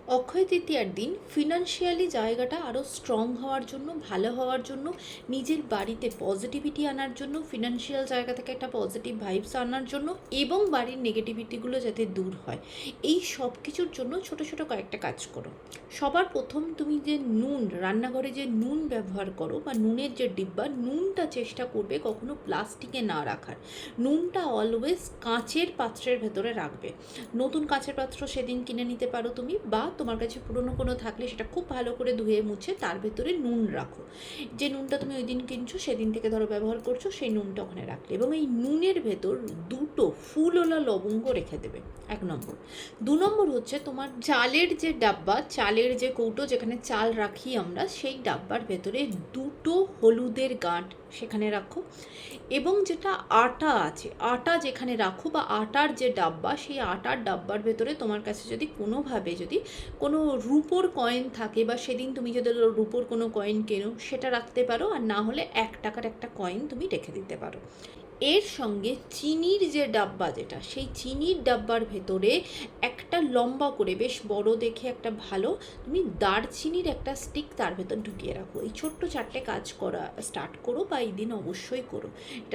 অক্ষয় তৃতীয়ার দিন ফিনান্সিয়ালি জায়গাটা আরও স্ট্রং হওয়ার জন্য, ভালো হওয়ার জন্য, নিজের বাড়িতে পজিটিভিটি আনার জন্য, ফিনান্সিয়াল জায়গা থেকে একটা পজিটিভ ভাইবস আনার জন্য, এবং বাড়ির নেগেটিভিটিগুলো যাতে দূর হয়, এই সব কিছুর জন্য ছোট ছোট কয়েকটা কাজ করো। সবার প্রথম, তুমি যে নুন, রান্নাঘরে যে নুন ব্যবহার করো বা নুনের যে ডিব্বা, নুনটা চেষ্টা করবে কখনো প্লাস্টিকে না রাখার। নুনটা অলওয়েজ কাঁচের পাত্রের ভেতরে রাখবে। নতুন কাঁচের পাত্র সেদিন কিনে নিতে পারো তুমি, বা তোমার কাছে পুরনো কোনো থাকলে সেটা খুব ভালো করে ধুয়ে মুছে তার ভেতরে নুন রাখো। যে নুনটা তুমি ওই দিন কিনছো, সেদিন থেকে ধরো ব্যবহার করছো, সেই নুনটা ওখানে রাখলে, এবং এই নুনের ভেতর দুটো ফুলওলা লবঙ্গ রেখে দেবে, 1 নম্বর। 2 নম্বর হচ্ছে তোমার চালের যে ডাব্বা, চালের যে কৌটো যেখানে চাল রাখি আমরা, সেই ডাব্বার ভেতরে দুটো হলুদের গাঁট সেখানে রাখো। এবং যেটা আটা আছে, আটা যেখানে রাখো বা আটার যে ডাব্বা, সেই আটার ডাব্বার ভেতরে তোমার কাছে যদি কোনোভাবে যদি কোনো রুপোর কয়েন থাকে, বা সেদিন তুমি যদি রুপোর কোনো কয়েন কেনো, সেটা রাখতে পারো, আর না হলে 1 টাকার একটা কয়েন তুমি রেখে দিতে পারো। এর সঙ্গে চিনির যে ডাব্বা, যেটা সেই চিনির ডাব্বার ভেতরে একটা লম্বা করে বেশ বড় দেখে একটা ভালো তুমি দারচিনির একটা স্টিক তার ভেতর ঢুকিয়ে রাখো। এই ছোট্ট 4টে কাজ করা স্টার্ট করো, বা এই দিন অবশ্যই করো। এটা